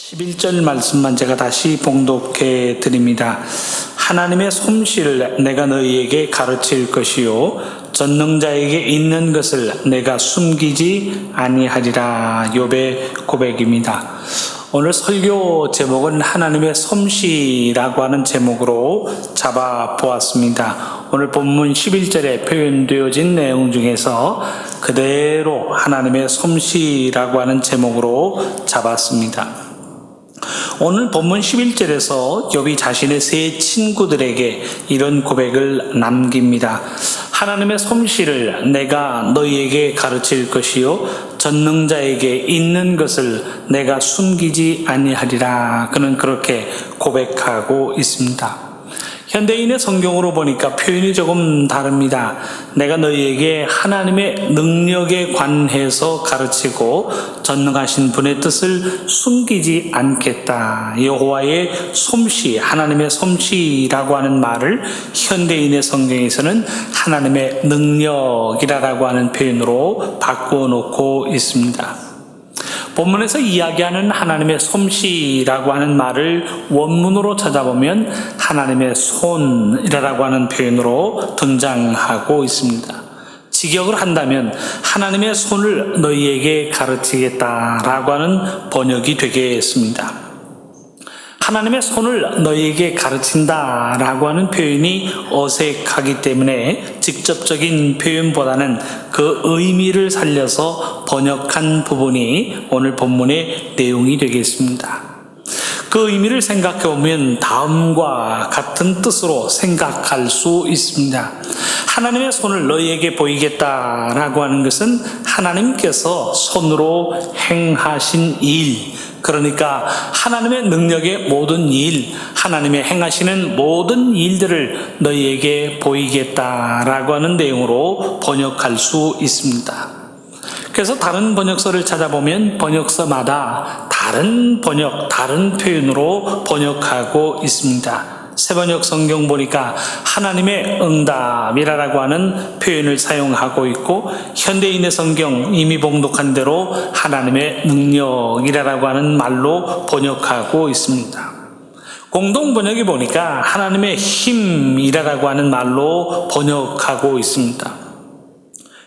11절 말씀만 제가 다시 봉독해 드립니다. 하나님의 솜씨를 내가 너희에게 가르칠 것이요 전능자에게 있는 것을 내가 숨기지 아니하리라. 욥의 고백입니다. 오늘 설교 제목은 하나님의 솜씨라고 하는 제목으로 잡아보았습니다. 오늘 본문 11절에 표현되어진 내용 중에서 그대로 하나님의 솜씨라고 하는 제목으로 잡았습니다. 오늘 본문 11절에서 욥이 자신의 세 친구들에게 이런 고백을 남깁니다. 하나님의 솜씨를 내가 너희에게 가르칠 것이요 전능자에게 있는 것을 내가 숨기지 아니하리라. 그는 그렇게 고백하고 있습니다. 현대인의 성경으로 보니까 표현이 조금 다릅니다. 내가 너희에게 하나님의 능력에 관해서 가르치고 전능하신 분의 뜻을 숨기지 않겠다. 여호와의 솜씨, 하나님의 솜씨라고 하는 말을 현대인의 성경에서는 하나님의 능력이라고 하는 표현으로 바꾸어 놓고 있습니다. 본문에서 이야기하는 하나님의 솜씨라고 하는 말을 원문으로 찾아보면 하나님의 손이라고 하는 표현으로 등장하고 있습니다. 직역을 한다면 하나님의 손을 너희에게 가르치겠다라고 하는 번역이 되겠습니다. 하나님의 손을 너희에게 가르친다라고 하는 표현이 어색하기 때문에 직접적인 표현보다는 그 의미를 살려서 번역한 부분이 오늘 본문의 내용이 되겠습니다. 그 의미를 생각해 보면 다음과 같은 뜻으로 생각할 수 있습니다. 하나님의 손을 너희에게 보이겠다라고 하는 것은 하나님께서 손으로 행하신 일, 그러니까 하나님의 능력의 모든 일, 하나님의 행하시는 모든 일들을 너희에게 보이겠다라고 하는 내용으로 번역할 수 있습니다. 그래서 다른 번역서를 찾아보면 번역서마다 다른 번역, 다른 표현으로 번역하고 있습니다. 새번역 성경 보니까 하나님의 응답이라고 하는 표현을 사용하고 있고, 현대인의 성경 이미 봉독한 대로 하나님의 능력이라고 하는 말로 번역하고 있습니다. 공동 번역이 보니까 하나님의 힘이라고 하는 말로 번역하고 있습니다.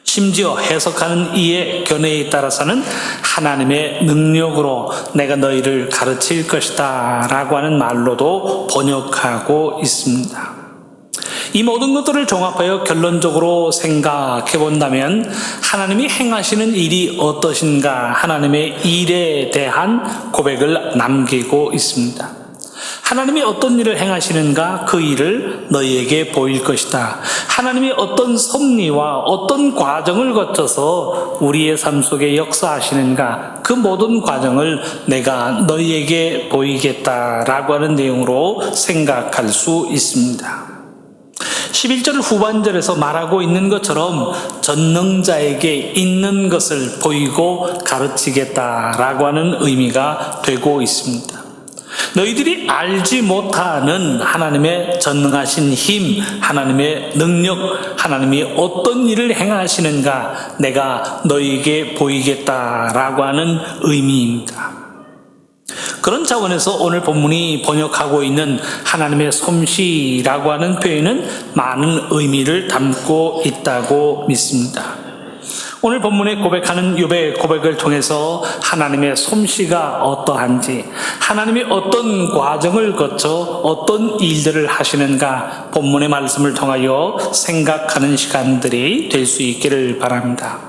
심지어 해석하는 이의 견해에 따라서는 하나님의 능력으로 내가 너희를 가르칠 것이다 라고 하는 말로도 번역하고 있습니다. 이 모든 것들을 종합하여 결론적으로 생각해 본다면 하나님이 행하시는 일이 어떠신가, 하나님의 일에 대한 고백을 남기고 있습니다. 하나님이 어떤 일을 행하시는가, 그 일을 너희에게 보일 것이다. 하나님이 어떤 섭리와 어떤 과정을 거쳐서 우리의 삶 속에 역사하시는가, 그 모든 과정을 내가 너희에게 보이겠다라고 하는 내용으로 생각할 수 있습니다. 11절 후반절에서 말하고 있는 것처럼 전능자에게 있는 것을 보이고 가르치겠다라고 하는 의미가 되고 있습니다. 너희들이 알지 못하는 하나님의 전능하신 힘, 하나님의 능력, 하나님이 어떤 일을 행하시는가 내가 너희에게 보이겠다라고 하는 의미입니다. 그런 차원에서 오늘 본문이 번역하고 있는 하나님의 솜씨라고 하는 표현은 많은 의미를 담고 있다고 믿습니다. 오늘 본문에 고백하는 욥의 고백을 통해서 하나님의 솜씨가 어떠한지, 하나님이 어떤 과정을 거쳐 어떤 일들을 하시는가 본문의 말씀을 통하여 생각하는 시간들이 될 수 있기를 바랍니다.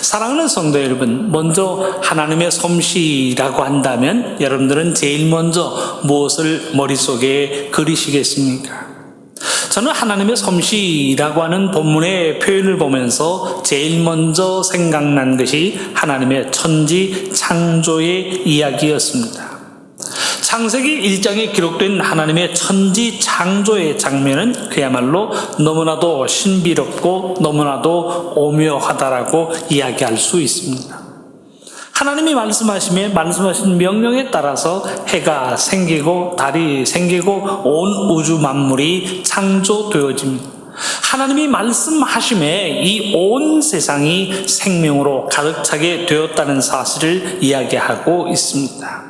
사랑하는 성도 여러분, 먼저 하나님의 솜씨라고 한다면 여러분들은 제일 먼저 무엇을 머릿속에 그리시겠습니까? 저는 하나님의 솜씨라고 하는 본문의 표현을 보면서 제일 먼저 생각난 것이 하나님의 천지 창조의 이야기였습니다. 창세기 1장에 기록된 하나님의 천지 창조의 장면은 그야말로 너무나도 신비롭고 너무나도 오묘하다라고 이야기할 수 있습니다. 하나님이 말씀하신 명령에 따라서 해가 생기고 달이 생기고 온 우주 만물이 창조되어집니다. 하나님이 말씀하심에 이 온 세상이 생명으로 가득 차게 되었다는 사실을 이야기하고 있습니다.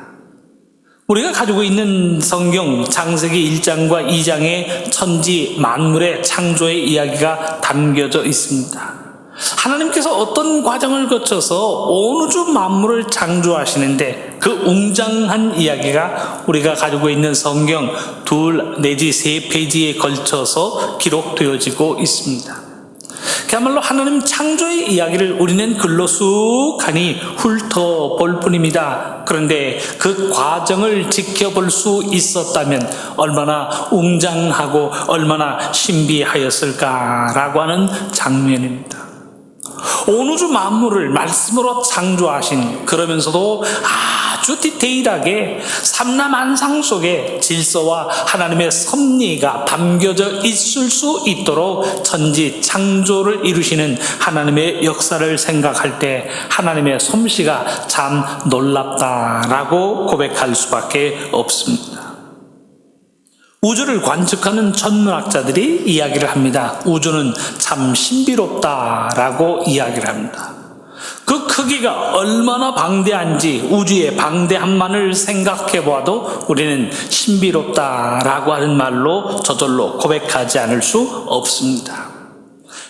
우리가 가지고 있는 성경 창세기 1장과 2장의 천지 만물의 창조의 이야기가 담겨져 있습니다. 하나님께서 어떤 과정을 거쳐서 온 우주 만물을 창조하시는데 그 웅장한 이야기가 우리가 가지고 있는 성경 2 내지 3페이지에 걸쳐서 기록되어지고 있습니다. 그야말로 하나님 창조의 이야기를 우리는 글로 쑥하니 훑어볼 뿐입니다. 그런데 그 과정을 지켜볼 수 있었다면 얼마나 웅장하고 얼마나 신비하였을까라고 하는 장면입니다. 온 우주 만물을 말씀으로 창조하신, 그러면서도 아주 디테일하게 삼라만상 속에 질서와 하나님의 섭리가 담겨져 있을 수 있도록 천지 창조를 이루시는 하나님의 역사를 생각할 때 하나님의 솜씨가 참 놀랍다라고 고백할 수밖에 없습니다. 우주를 관측하는 천문학자들이 이야기를 합니다. 우주는 참 신비롭다라고 이야기를 합니다. 그 크기가 얼마나 방대한지 우주의 방대함만을 생각해 보아도 우리는 신비롭다라고 하는 말로 저절로 고백하지 않을 수 없습니다.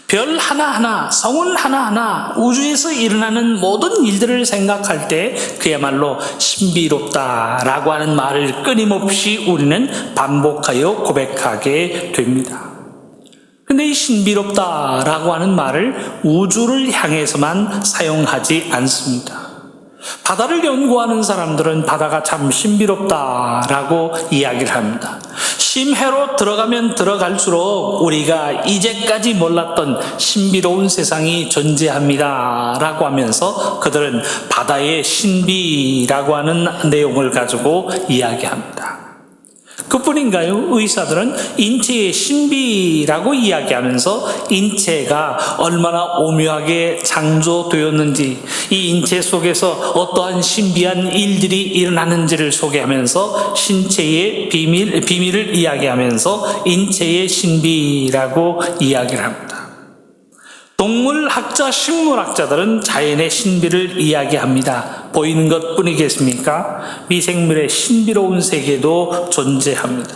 별 하나하나, 성운 하나하나, 우주에서 일어나는 모든 일들을 생각할 때 그야말로 신비롭다라고 하는 말을 끊임없이 우리는 반복하여 고백하게 됩니다. 근데 이 신비롭다라고 하는 말을 우주를 향해서만 사용하지 않습니다. 바다를 연구하는 사람들은 바다가 참 신비롭다라고 이야기를 합니다. 심해로 들어가면 들어갈수록 우리가 이제까지 몰랐던 신비로운 세상이 존재합니다 라고 하면서 그들은 바다의 신비라고 하는 내용을 가지고 이야기합니다. 그뿐인가요? 의사들은 인체의 신비라고 이야기하면서 인체가 얼마나 오묘하게 창조되었는지, 이 인체 속에서 어떠한 신비한 일들이 일어나는지를 소개하면서 신체의 비밀을 이야기하면서 인체의 신비라고 이야기를 합니다. 동물학자, 식물학자들은 자연의 신비를 이야기합니다. 보이는 것뿐이겠습니까? 미생물의 신비로운 세계도 존재합니다.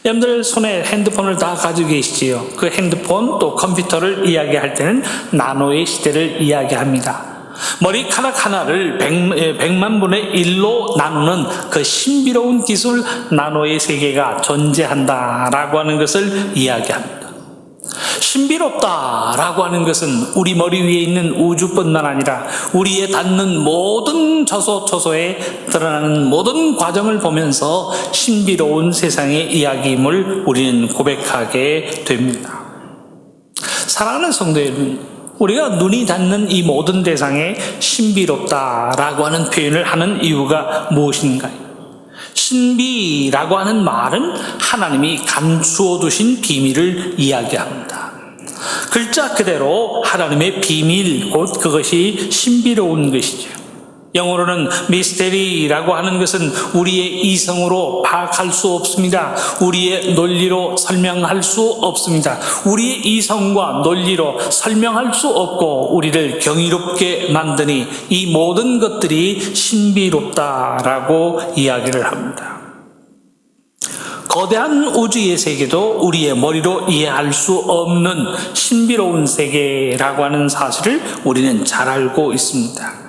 여러분들 손에 핸드폰을 다 가지고 계시지요. 그 핸드폰 또 컴퓨터를 이야기할 때는 나노의 시대를 이야기합니다. 머리카락 하나를 100만 분의 1로 나누는 그 신비로운 기술 나노의 세계가 존재한다라고 하는 것을 이야기합니다. 신비롭다라고 하는 것은 우리 머리 위에 있는 우주뿐만 아니라 우리의 닿는 모든 처소에 드러나는 모든 과정을 보면서 신비로운 세상의 이야기임을 우리는 고백하게 됩니다. 사랑하는 성도 여러분, 우리가 눈이 닿는 이 모든 대상에 신비롭다라고 하는 표현을 하는 이유가 무엇인가요? 신비라고 하는 말은 하나님이 감추어 두신 비밀을 이야기합니다. 글자 그대로 하나님의 비밀, 곧 그것이 신비로운 것이죠. 영어로는 미스테리라고 하는 것은 우리의 이성으로 파악할 수 없습니다. 우리의 논리로 설명할 수 없습니다. 우리의 이성과 논리로 설명할 수 없고 우리를 경이롭게 만드니 이 모든 것들이 신비롭다라고 이야기를 합니다. 거대한 우주의 세계도 우리의 머리로 이해할 수 없는 신비로운 세계라고 하는 사실을 우리는 잘 알고 있습니다.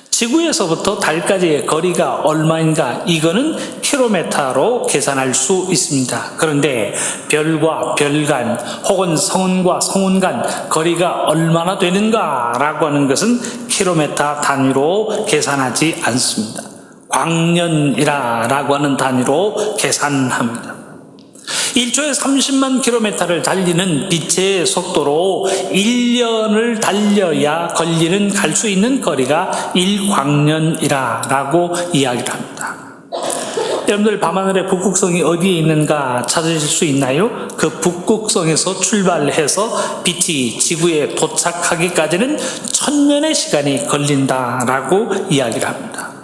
지구에서부터 달까지의 거리가 얼마인가, 이거는 킬로미터로 계산할 수 있습니다. 그런데 별과 별 간 혹은 성운과 성운 간 거리가 얼마나 되는가라고 하는 것은 킬로미터 단위로 계산하지 않습니다. 광년이라고 하는 단위로 계산합니다. 1초에 30만 킬로미터를 달리는 빛의 속도로 1년을 달려야 갈 수 있는 거리가 1광년이라고 이야기를 합니다. 여러분들 밤하늘의 북극성이 어디에 있는가 찾으실 수 있나요? 그 북극성에서 출발해서 빛이 지구에 도착하기까지는 1000년의 시간이 걸린다라고 이야기를 합니다.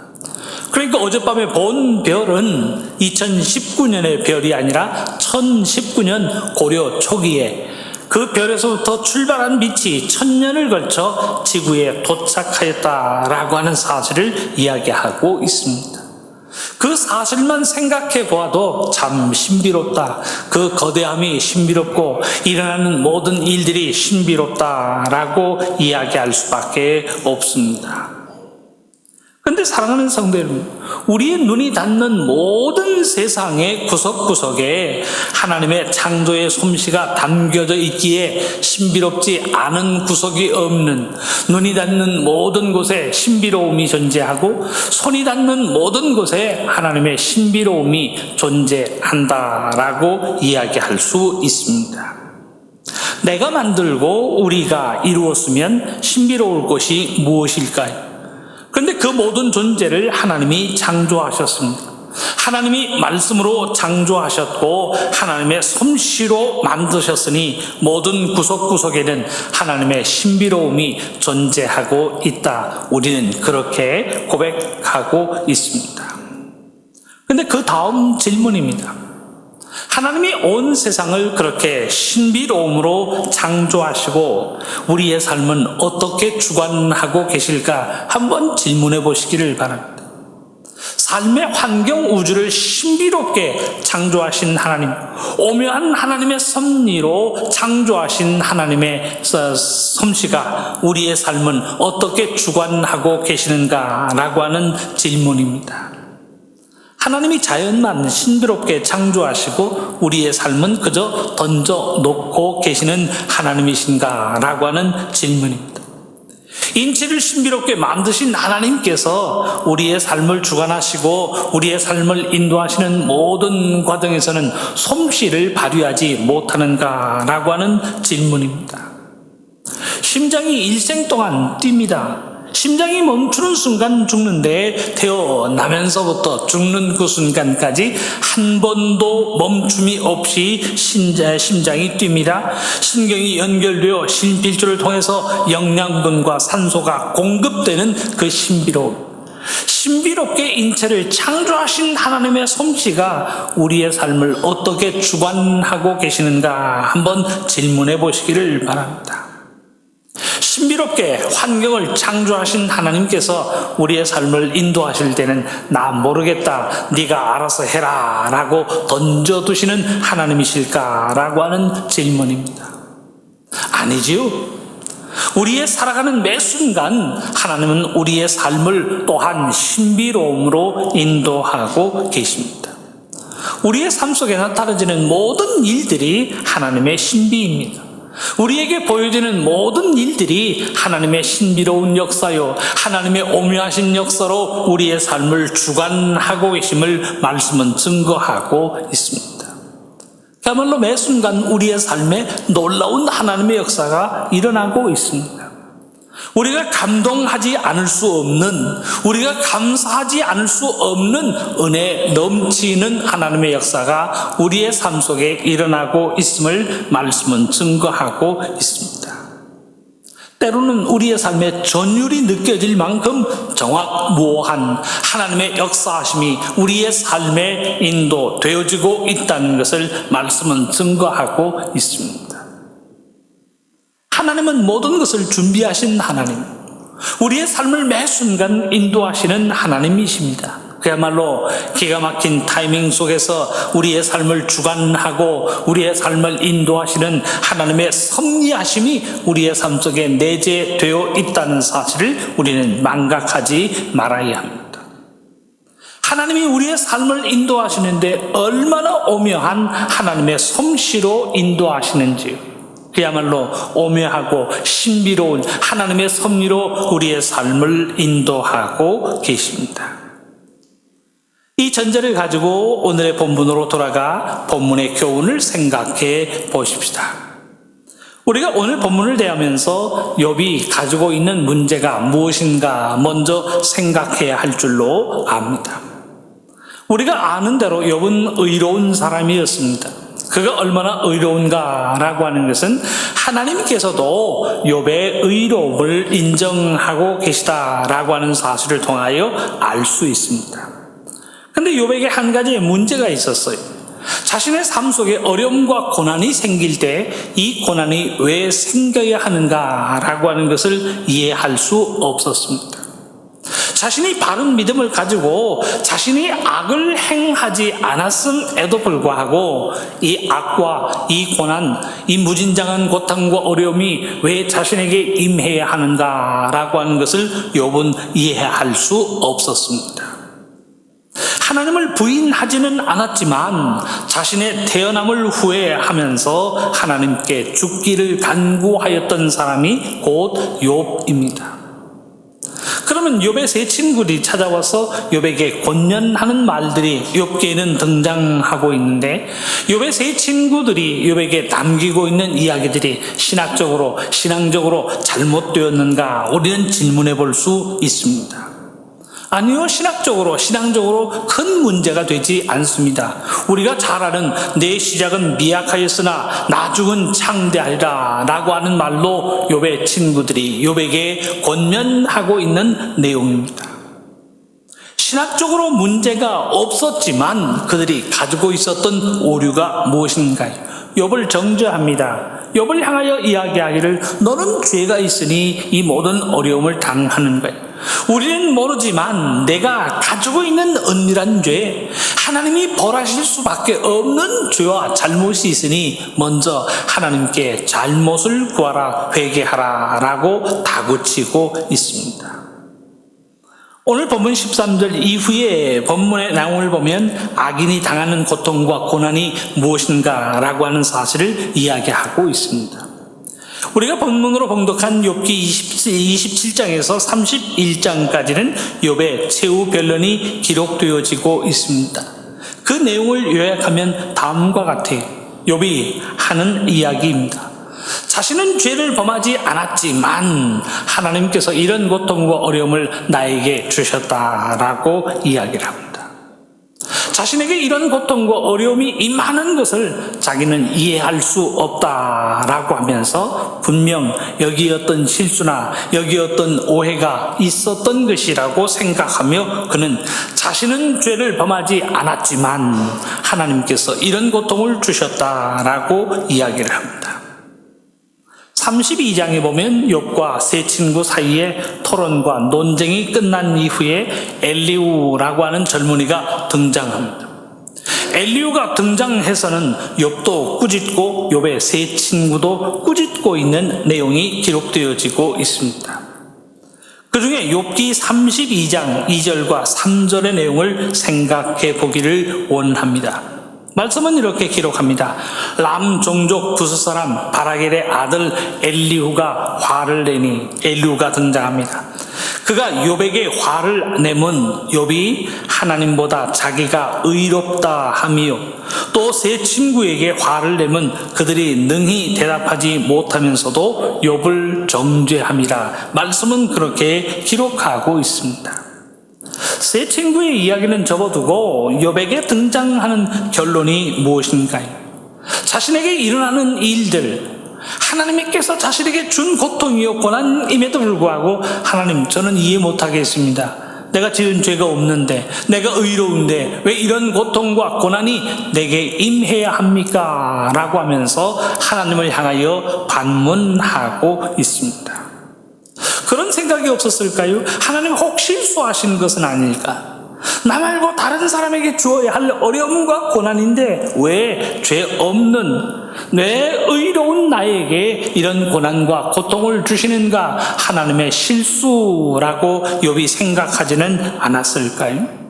그러니까 어젯밤에 본 별은 2019년의 별이 아니라 1019년 고려 초기에 그 별에서부터 출발한 빛이 1000년을 걸쳐 지구에 도착하였다라고 하는 사실을 이야기하고 있습니다. 그 사실만 생각해 보아도 참 신비롭다. 그 거대함이 신비롭고 일어나는 모든 일들이 신비롭다라고 이야기할 수밖에 없습니다. 그런데 사랑하는 성도 여러분, 우리의 눈이 닿는 모든 세상의 구석구석에 하나님의 창조의 솜씨가 담겨져 있기에 신비롭지 않은 구석이 없는, 눈이 닿는 모든 곳에 신비로움이 존재하고 손이 닿는 모든 곳에 하나님의 신비로움이 존재한다라고 이야기할 수 있습니다. 내가 만들고 우리가 이루었으면 신비로울 것이 무엇일까요? 그런데 그 모든 존재를 하나님이 창조하셨습니다. 하나님이 말씀으로 창조하셨고 하나님의 솜씨로 만드셨으니 모든 구석구석에는 하나님의 신비로움이 존재하고 있다. 우리는 그렇게 고백하고 있습니다. 그런데 그 다음 질문입니다. 하나님이 온 세상을 그렇게 신비로움으로 창조하시고 우리의 삶은 어떻게 주관하고 계실까 한번 질문해 보시기를 바랍니다. 삶의 환경 우주를 신비롭게 창조하신 하나님, 오묘한 하나님의 섭리로 창조하신 하나님의 솜씨가 우리의 삶은 어떻게 주관하고 계시는가라고 하는 질문입니다. 하나님이 자연만 신비롭게 창조하시고 우리의 삶은 그저 던져놓고 계시는 하나님이신가라고 하는 질문입니다. 인체를 신비롭게 만드신 하나님께서 우리의 삶을 주관하시고 우리의 삶을 인도하시는 모든 과정에서는 솜씨를 발휘하지 못하는가라고 하는 질문입니다. 심장이 일생 동안 뜁니다. 심장이 멈추는 순간 죽는데 태어나면서부터 죽는 그 순간까지 한 번도 멈춤이 없이 심장이 뜁니다. 신경이 연결되어 심필줄을 통해서 영양분과 산소가 공급되는 그 신비롭게 인체를 창조하신 하나님의 솜씨가 우리의 삶을 어떻게 주관하고 계시는가 한번 질문해 보시기를 바랍니다. 신비롭게 환경을 창조하신 하나님께서 우리의 삶을 인도하실 때는 나 모르겠다, 네가 알아서 해라 라고 던져두시는 하나님이실까라고 하는 질문입니다. 아니지요. 우리의 살아가는 매 순간 하나님은 우리의 삶을 또한 신비로움으로 인도하고 계십니다. 우리의 삶 속에 나타나지는 모든 일들이 하나님의 신비입니다. 우리에게 보여지는 모든 일들이 하나님의 신비로운 역사요, 하나님의 오묘하신 역사로 우리의 삶을 주관하고 계심을 말씀은 증거하고 있습니다. 그야말로 매 순간 우리의 삶에 놀라운 하나님의 역사가 일어나고 있습니다. 우리가 감동하지 않을 수 없는, 우리가 감사하지 않을 수 없는 은혜 넘치는 하나님의 역사가 우리의 삶 속에 일어나고 있음을 말씀은 증거하고 있습니다. 때로는 우리의 삶에 전율이 느껴질 만큼 정확무오한 하나님의 역사하심이 우리의 삶에 인도되어지고 있다는 것을 말씀은 증거하고 있습니다. 하나님은 모든 것을 준비하신 하나님, 우리의 삶을 매 순간 인도하시는 하나님이십니다. 그야말로 기가 막힌 타이밍 속에서 우리의 삶을 주관하고 우리의 삶을 인도하시는 하나님의 섭리하심이 우리의 삶 속에 내재되어 있다는 사실을 우리는 망각하지 말아야 합니다. 하나님이 우리의 삶을 인도하시는데 얼마나 오묘한 하나님의 솜씨로 인도하시는지요. 그야말로 오묘하고 신비로운 하나님의 섭리로 우리의 삶을 인도하고 계십니다. 이 전제를 가지고 오늘의 본문으로 돌아가 본문의 교훈을 생각해 보십시다. 우리가 오늘 본문을 대하면서 욥이 가지고 있는 문제가 무엇인가 먼저 생각해야 할 줄로 압니다. 우리가 아는 대로 욥은 의로운 사람이었습니다. 그가 얼마나 의로운가라고 하는 것은 하나님께서도 욥의 의로움을 인정하고 계시다라고 하는 사실을 통하여 알 수 있습니다. 그런데 욥에게 한 가지 문제가 있었어요. 자신의 삶 속에 어려움과 고난이 생길 때 이 고난이 왜 생겨야 하는가라고 하는 것을 이해할 수 없었습니다. 자신이 바른 믿음을 가지고 자신이 악을 행하지 않았음에도 불구하고 이 악과 이 고난, 이 무진장한 고통과 어려움이 왜 자신에게 임해야 하는가라고 하는 것을 욥은 이해할 수 없었습니다. 하나님을 부인하지는 않았지만 자신의 태어남을 후회하면서 하나님께 죽기를 간구하였던 사람이 곧 욥입니다. 그러면 욥의 세 친구들이 찾아와서 욥에게 권면하는 말들이 욥기에는 등장하고 있는데, 욥의 세 친구들이 욥에게 남기고 있는 이야기들이 신앙적으로 잘못되었는가 우리는 질문해 볼 수 있습니다. 아니요, 신앙적으로 큰 문제가 되지 않습니다. 우리가 잘 아는 내 시작은 미약하였으나 나중은 창대하리라 라고 하는 말로 욥의 친구들이 욥에게 권면하고 있는 내용입니다. 신학적으로 문제가 없었지만 그들이 가지고 있었던 오류가 무엇인가요? 욥을 정죄합니다. 욥을 향하여 이야기하기를 너는 죄가 있으니 이 모든 어려움을 당하는 거예요. 우리는 모르지만 내가 가지고 있는 은밀한 죄, 하나님이 벌하실 수밖에 없는 죄와 잘못이 있으니 먼저 하나님께 잘못을 구하라, 회개하라 라고 다그치고 있습니다. 오늘 본문 13절 이후에 본문의 내용을 보면 악인이 당하는 고통과 고난이 무엇인가 라고 하는 사실을 이야기하고 있습니다. 우리가 본문으로 봉독한 욥기 27장에서 31장까지는 욥의 최후 변론이 기록되어지고 있습니다. 그 내용을 요약하면 다음과 같아요. 욥이 하는 이야기입니다. 자신은 죄를 범하지 않았지만 하나님께서 이런 고통과 어려움을 나에게 주셨다라고 이야기를 합니다. 자신에게 이런 고통과 어려움이 임하는 것을 자기는 이해할 수 없다라고 하면서 분명 여기 어떤 실수나 여기 어떤 오해가 있었던 것이라고 생각하며 그는 자신은 죄를 범하지 않았지만 하나님께서 이런 고통을 주셨다라고 이야기를 합니다. 32장에 보면 욥과 세 친구 사이에 토론과 논쟁이 끝난 이후에 엘리후라고 하는 젊은이가 등장합니다. 엘리후가 등장해서는 욥도 꾸짖고 욥의 세 친구도 꾸짖고 있는 내용이 기록되어지고 있습니다. 그 중에 욥기 32장 2절과 3절의 내용을 생각해 보기를 원합니다. 말씀은 이렇게 기록합니다. 람 종족 부스 사람 바라겔의 아들 엘리후가 화를 내니 엘리후가 등장합니다. 그가 욥에게 화를 내면 욥이 하나님보다 자기가 의롭다 하며 또 세 친구에게 화를 내면 그들이 능히 대답하지 못하면서도 욥을 정죄함이라. 말씀은 그렇게 기록하고 있습니다. 세 친구의 이야기는 접어두고 욥에게 등장하는 결론이 무엇인가요? 자신에게 일어나는 일들, 하나님께서 자신에게 준 고통이요 고난임에도 불구하고 하나님 저는 이해 못하겠습니다. 내가 지은 죄가 없는데 내가 의로운데 왜 이런 고통과 고난이 내게 임해야 합니까? 라고 하면서 하나님을 향하여 반문하고 있습니다. 그런 생각이 없었을까요? 하나님 혹 실수하신 것은 아닐까? 나 말고 다른 사람에게 주어야 할 어려움과 고난인데 왜 죄 없는 내 의로운 나에게 이런 고난과 고통을 주시는가? 하나님의 실수라고 욥이 생각하지는 않았을까요?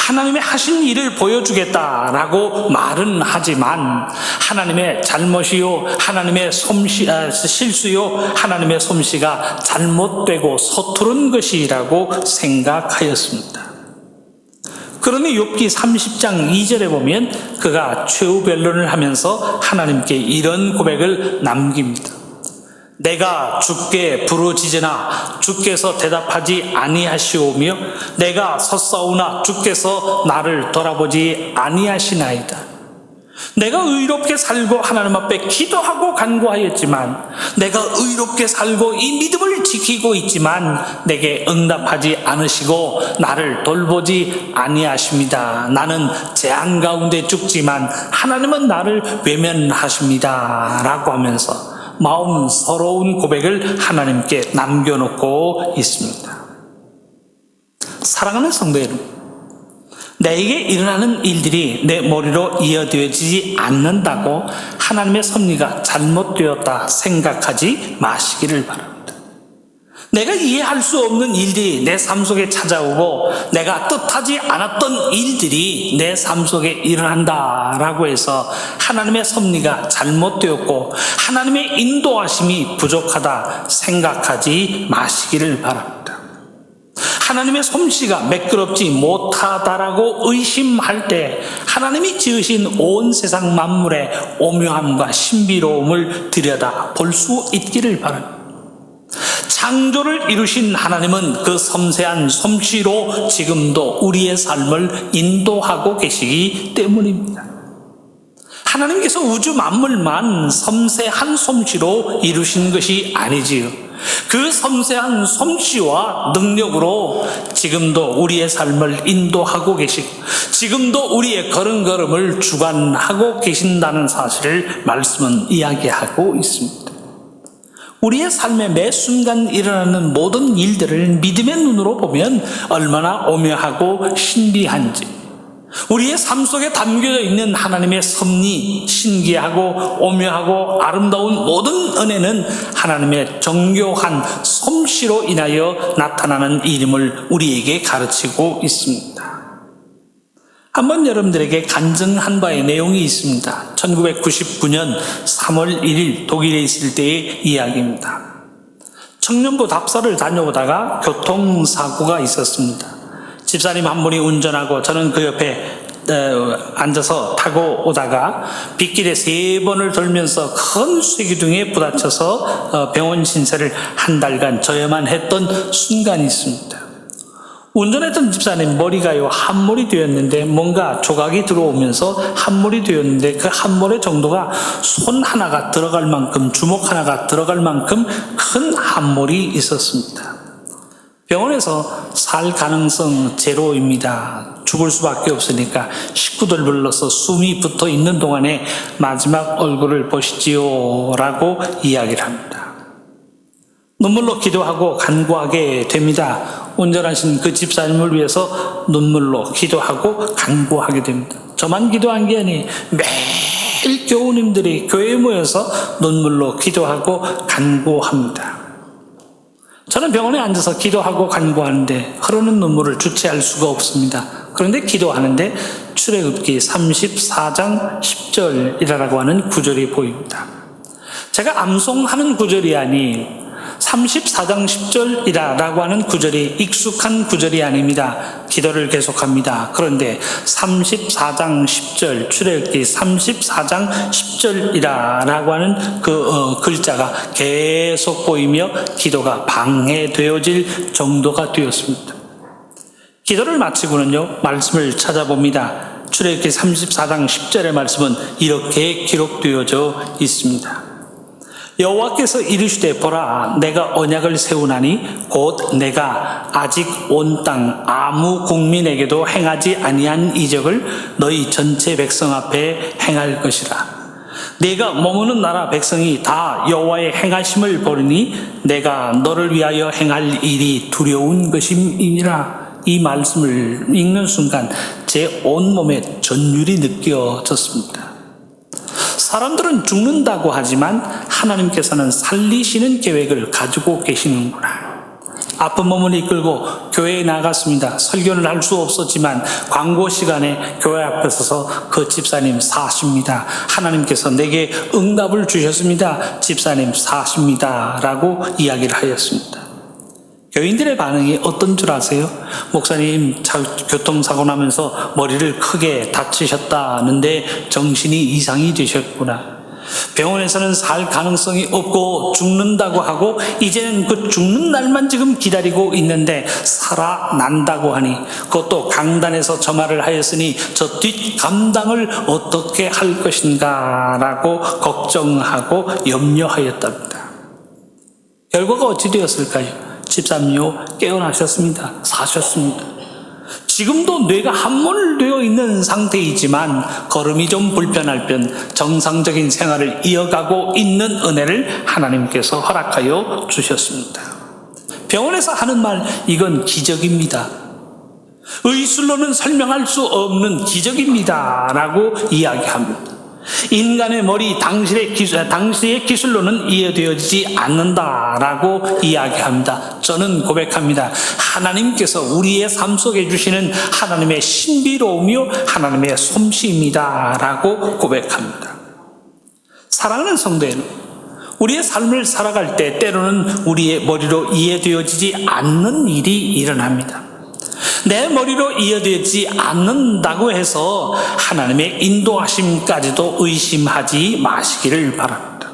하나님의 하신 일을 보여주겠다라고 말은 하지만 하나님의 잘못이요 하나님의 실수요 하나님의 솜씨가 잘못되고 서투른 것이라고 생각하였습니다. 그러니 욥기 30장 2절에 보면 그가 최후 변론을 하면서 하나님께 이런 고백을 남깁니다. 내가 주께 부르짖으나 주께서 대답하지 아니하시오며 내가 섰사오나 주께서 나를 돌아보지 아니하시나이다. 내가 의롭게 살고 하나님 앞에 기도하고 간구하였지만 내가 의롭게 살고 이 믿음을 지키고 있지만 내게 응답하지 않으시고 나를 돌보지 아니하십니다. 나는 재앙 가운데 죽지만 하나님은 나를 외면하십니다. 라고 하면서 마음 서러운 고백을 하나님께 남겨놓고 있습니다. 사랑하는 성도 여러분, 내게 일어나는 일들이 내 머리로 이어되어지지 않는다고 하나님의 섭리가 잘못되었다 생각하지 마시기를 바랍니다. 내가 이해할 수 없는 일들이 내 삶 속에 찾아오고 내가 뜻하지 않았던 일들이 내 삶 속에 일어난다라고 해서 하나님의 섭리가 잘못되었고 하나님의 인도하심이 부족하다 생각하지 마시기를 바랍니다. 하나님의 솜씨가 매끄럽지 못하다라고 의심할 때 하나님이 지으신 온 세상 만물의 오묘함과 신비로움을 들여다 볼 수 있기를 바랍니다. 창조를 이루신 하나님은 그 섬세한 솜씨로 지금도 우리의 삶을 인도하고 계시기 때문입니다. 하나님께서 우주 만물만 섬세한 솜씨로 이루신 것이 아니지요. 그 섬세한 솜씨와 능력으로 지금도 우리의 삶을 인도하고 계시고 지금도 우리의 걸음걸음을 주관하고 계신다는 사실을 말씀은 이야기하고 있습니다. 우리의 삶의 매 순간 일어나는 모든 일들을 믿음의 눈으로 보면 얼마나 오묘하고 신비한지, 우리의 삶 속에 담겨져 있는 하나님의 섭리, 신기하고 오묘하고 아름다운 모든 은혜는 하나님의 정교한 솜씨로 인하여 나타나는 일임을 우리에게 가르치고 있습니다. 한번 여러분들에게 간증한 바의 내용이 있습니다. 1999년 3월 1일 독일에 있을 때의 이야기입니다. 청년부 답사를 다녀오다가 교통사고가 있었습니다. 집사님 한 분이 운전하고 저는 그 옆에 앉아서 타고 오다가 빗길에 3번을 돌면서 큰 쇠기둥에 부딪혀서 병원 신세를 한 달간 져야만 했던 순간이 있습니다. 운전했던 집사님 머리가요 함몰이 되었는데 뭔가 조각이 들어오면서 함몰이 되었는데 그 함몰의 정도가 손 하나가 들어갈 만큼, 주먹 하나가 들어갈 만큼 큰 함몰이 있었습니다. 병원에서 살 가능성 제로입니다. 죽을 수밖에 없으니까 식구들 불러서 숨이 붙어 있는 동안에 마지막 얼굴을 보시지요 라고 이야기를 합니다. 눈물로 기도하고 간구하게 됩니다. 운전하신 그 집사님을 위해서 눈물로 기도하고 간구하게 됩니다. 저만 기도한 게 아니에요. 매일 교우님들이 교회에 모여서 눈물로 기도하고 간구합니다. 저는 병원에 앉아서 기도하고 간구하는데 흐르는 눈물을 주체할 수가 없습니다. 그런데 기도하는데 출애굽기 34장 10절이라고 하는 구절이 보입니다. 제가 암송하는 구절이 아닌 34장 10절이라고 하는 구절이 익숙한 구절이 아닙니다. 기도를 계속합니다. 그런데 34장 10절, 출애굽기 34장 10절이라고 하는 그 글자가 계속 보이며 기도가 방해되어질 정도가 되었습니다. 기도를 마치고는요, 말씀을 찾아봅니다. 출애굽기 34장 10절의 말씀은 이렇게 기록되어져 있습니다. 여호와께서 이르시되 보라 내가 언약을 세우나니 곧 내가 아직 온 땅 아무 국민에게도 행하지 아니한 이적을 너희 전체 백성 앞에 행할 것이라. 내가 머무는 나라 백성이 다 여호와의 행하심을 보리니 내가 너를 위하여 행할 일이 두려운 것임이니라. 이 말씀을 읽는 순간 제 온몸에 전율이 느껴졌습니다. 사람들은 죽는다고 하지만 하나님께서는 살리시는 계획을 가지고 계시는구나. 아픈 몸을 이끌고 교회에 나갔습니다. 설교를 할 수 없었지만 광고 시간에 교회 앞에 서서 그 집사님 사십니다. 하나님께서 내게 응답을 주셨습니다. 집사님 사십니다. 라고 이야기를 하였습니다. 교인들의 반응이 어떤 줄 아세요? 목사님 교통사고 나면서 머리를 크게 다치셨다는데 정신이 이상이 되셨구나. 병원에서는 살 가능성이 없고 죽는다고 하고 이제는 그 죽는 날만 지금 기다리고 있는데 살아난다고 하니 그것도 강단에서 저 말을 하였으니 저 뒷감당을 어떻게 할 것인가 라고 걱정하고 염려하였답니다. 결과가 어찌 되었을까요? 집사님요 깨어나셨습니다. 사셨습니다. 지금도 뇌가 함몰되어 있는 상태이지만 걸음이 좀 불편할 뿐 정상적인 생활을 이어가고 있는 은혜를 하나님께서 허락하여 주셨습니다. 병원에서 하는 말 이건 기적입니다. 의술로는 설명할 수 없는 기적입니다 라고 이야기합니다. 인간의 머리, 당시의 기술로는 이해되어지지 않는다라고 이야기합니다. 저는 고백합니다. 하나님께서 우리의 삶 속에 주시는 하나님의 신비로우며 하나님의 솜씨입니다라고 고백합니다. 사랑하는 성도 여러분, 우리의 삶을 살아갈 때 때로는 우리의 머리로 이해되어지지 않는 일이 일어납니다. 내 머리로 이해되지 않는다고 해서 하나님의 인도하심까지도 의심하지 마시기를 바랍니다.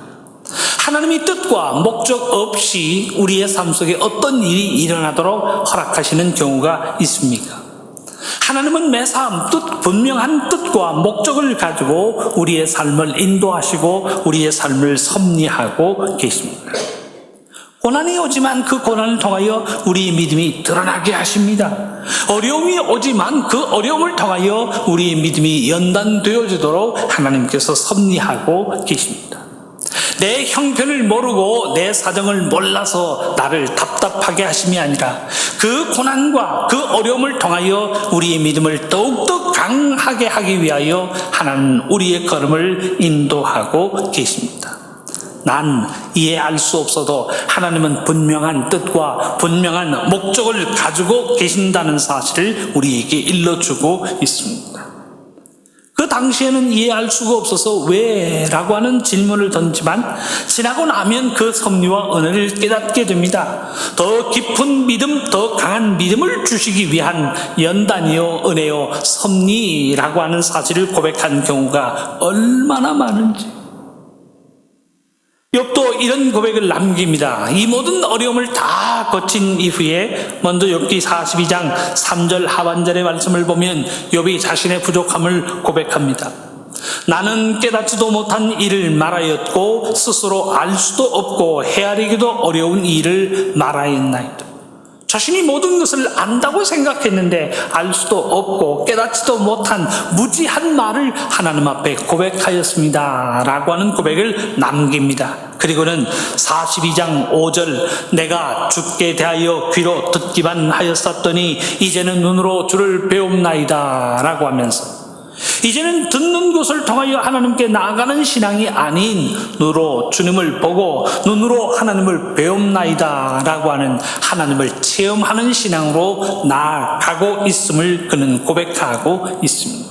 하나님의 뜻과 목적 없이 우리의 삶 속에 어떤 일이 일어나도록 허락하시는 경우가 있습니까? 하나님은 매 삶 분명한 뜻과 목적을 가지고 우리의 삶을 인도하시고 우리의 삶을 섭리하고 계십니다. 고난이 오지만 그 고난을 통하여 우리의 믿음이 드러나게 하십니다. 어려움이 오지만 그 어려움을 통하여 우리의 믿음이 연단되어지도록 하나님께서 섭리하고 계십니다. 내 형편을 모르고 내 사정을 몰라서 나를 답답하게 하심이 아니라 그 고난과 그 어려움을 통하여 우리의 믿음을 더욱더 강하게 하기 위하여 하나님은 우리의 걸음을 인도하고 계십니다. 난 이해할 수 없어도 하나님은 분명한 뜻과 분명한 목적을 가지고 계신다는 사실을 우리에게 일러주고 있습니다. 그 당시에는 이해할 수가 없어서 왜? 라고 하는 질문을 던지만 지나고 나면 그 섭리와 은혜를 깨닫게 됩니다. 더 깊은 믿음, 더 강한 믿음을 주시기 위한 연단이요, 은혜요, 섭리라고 하는 사실을 고백한 경우가 얼마나 많은지. 욥도 이런 고백을 남깁니다. 이 모든 어려움을 다 거친 이후에 먼저 욥기 42장 3절 하반절의 말씀을 보면 욥이 자신의 부족함을 고백합니다. 나는 깨닫지도 못한 일을 말하였고 스스로 알 수도 없고 헤아리기도 어려운 일을 말하였나이다. 자신이 모든 것을 안다고 생각했는데 알 수도 없고 깨닫지도 못한 무지한 말을 하나님 앞에 고백하였습니다 라고 하는 고백을 남깁니다. 그리고는 42장 5절 내가 주께 대하여 귀로 듣기만 하였었더니 이제는 눈으로 주를 배움나이다 라고 하면서 이제는 듣는 것을 통하여 하나님께 나아가는 신앙이 아닌 눈으로 주님을 보고 눈으로 하나님을 배움나이다 라고 하는 하나님을 체험하는 신앙으로 나아가고 있음을 그는 고백하고 있습니다.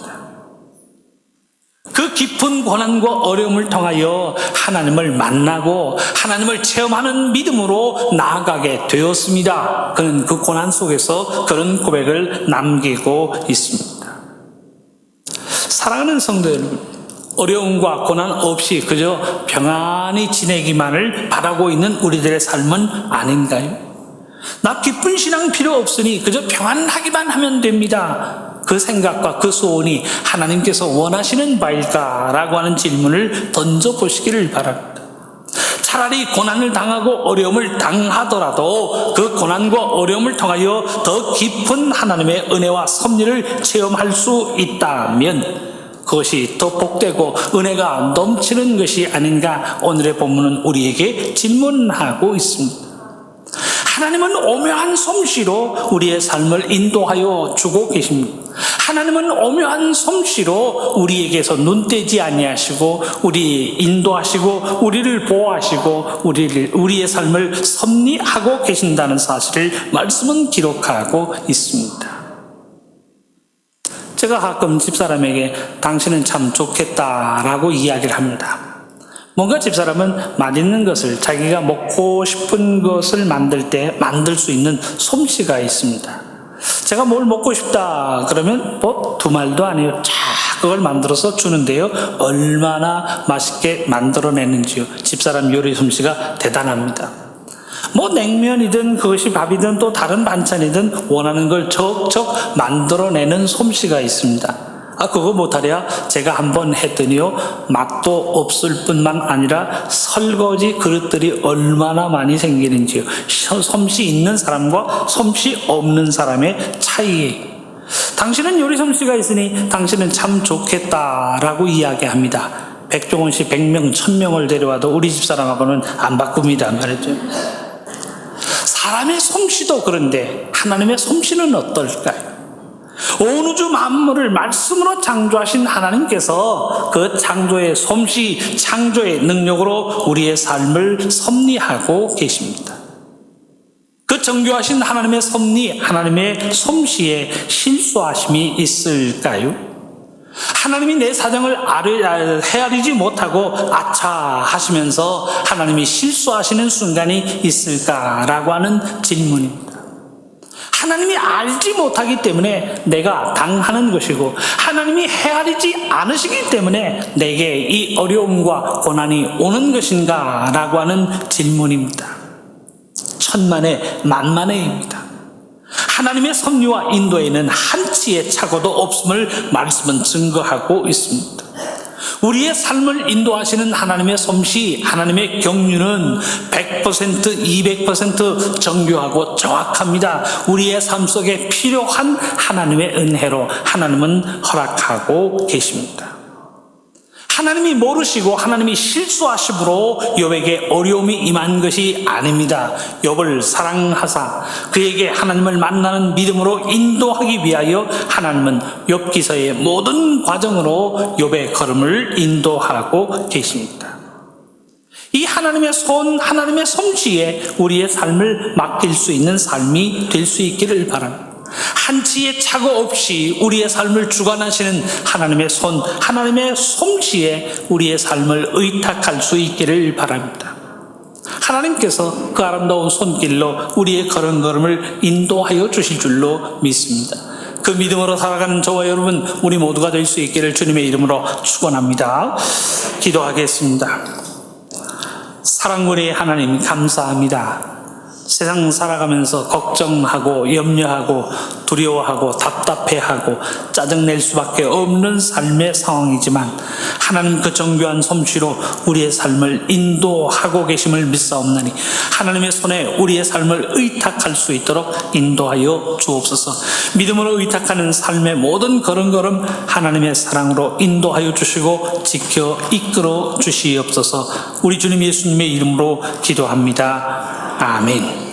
그 깊은 고난과 어려움을 통하여 하나님을 만나고 하나님을 체험하는 믿음으로 나아가게 되었습니다. 그는 그 고난 속에서 그런 고백을 남기고 있습니다. 사랑하는 성도 여러분, 어려움과 고난 없이 그저 평안히 지내기만을 바라고 있는 우리들의 삶은 아닌가요? 나 기쁜 신앙 필요 없으니 그저 평안하기만 하면 됩니다. 그 생각과 그 소원이 하나님께서 원하시는 바일까라고 하는 질문을 던져보시기를 바랍니다. 차라리 고난을 당하고 어려움을 당하더라도 그 고난과 어려움을 통하여 더 깊은 하나님의 은혜와 섭리를 체험할 수 있다면 그것이 더 복되고 은혜가 넘치는 것이 아닌가 오늘의 본문은 우리에게 질문하고 있습니다. 하나님은 오묘한 솜씨로 우리의 삶을 인도하여 주고 계십니다. 하나님은 오묘한 솜씨로 우리에게서 눈떼지 아니하시고 우리 인도하시고 우리를 보호하시고 우리의 삶을 섭리하고 계신다는 사실을 말씀은 기록하고 있습니다. 제가 가끔 집사람에게 당신은 참 좋겠다라고 이야기를 합니다. 뭔가 집사람은 맛있는 것을 자기가 먹고 싶은 것을 만들 때 만들 수 있는 솜씨가 있습니다. 제가 뭘 먹고 싶다 그러면 뭐 두 말도 안 해요. 자 그걸 만들어서 주는데요. 얼마나 맛있게 만들어내는지요. 집사람 요리 솜씨가 대단합니다. 뭐 냉면이든 그것이 밥이든 또 다른 반찬이든 원하는 걸 척척 만들어내는 솜씨가 있습니다. 그거 못하랴? 제가 한번 했더니요, 맛도 없을 뿐만 아니라 설거지 그릇들이 얼마나 많이 생기는지요. 솜씨 있는 사람과 솜씨 없는 사람의 차이예요. 당신은 요리 솜씨가 있으니 당신은 참 좋겠다라고 이야기합니다. 백종원 씨 100명, 1000명을 데려와도 우리 집사람하고는 안 바꿉니다. 말이죠. 사람의 솜씨도 그런데 하나님의 솜씨는 어떨까요? 온 우주 만물을 말씀으로 창조하신 하나님께서 그 창조의 솜씨, 창조의 능력으로 우리의 삶을 섭리하고 계십니다. 그 정교하신 하나님의 섭리, 하나님의 솜씨에 실수하심이 있을까요? 하나님이 내 사정을 헤아리지 못하고 아차 하시면서 하나님이 실수하시는 순간이 있을까라고 하는 질문입니다. 하나님이 알지 못하기 때문에 내가 당하는 것이고, 하나님이 헤아리지 않으시기 때문에 내게 이 어려움과 고난이 오는 것인가 라고 하는 질문입니다. 천만의 만만의입니다. 하나님의 섭리와 인도에는 한치의 착오도 없음을 말씀은 증거하고 있습니다. 우리의 삶을 인도하시는 하나님의 솜씨, 하나님의 경륜은 100%, 200% 정교하고 정확합니다. 우리의 삶 속에 필요한 하나님의 은혜로 하나님은 허락하고 계십니다. 하나님이 모르시고 하나님이 실수하심으로 욥에게 어려움이 임한 것이 아닙니다. 욥을 사랑하사 그에게 하나님을 만나는 믿음으로 인도하기 위하여 하나님은 욥기서의 모든 과정으로 욥의 걸음을 인도하고 계십니다. 이 하나님의 손, 하나님의 솜씨에 우리의 삶을 맡길 수 있는 삶이 될 수 있기를 바랍니다. 한치의 착오 없이 우리의 삶을 주관하시는 하나님의 손, 하나님의 솜씨에 우리의 삶을 의탁할 수 있기를 바랍니다. 하나님께서 그 아름다운 손길로 우리의 걸음걸음을 인도하여 주실 줄로 믿습니다. 그 믿음으로 살아가는 저와 여러분, 우리 모두가 될 수 있기를 주님의 이름으로 축원합니다. 기도하겠습니다. 사랑꾼의 하나님, 감사합니다. 세상 살아가면서 걱정하고 염려하고 두려워하고 답답해하고 짜증낼 수밖에 없는 삶의 상황이지만 하나님 그 정교한 솜씨로 우리의 삶을 인도하고 계심을 믿사옵나니 하나님의 손에 우리의 삶을 의탁할 수 있도록 인도하여 주옵소서. 믿음으로 의탁하는 삶의 모든 걸음걸음 하나님의 사랑으로 인도하여 주시고 지켜 이끌어 주시옵소서. 우리 주님 예수님의 이름으로 기도합니다. 아멘.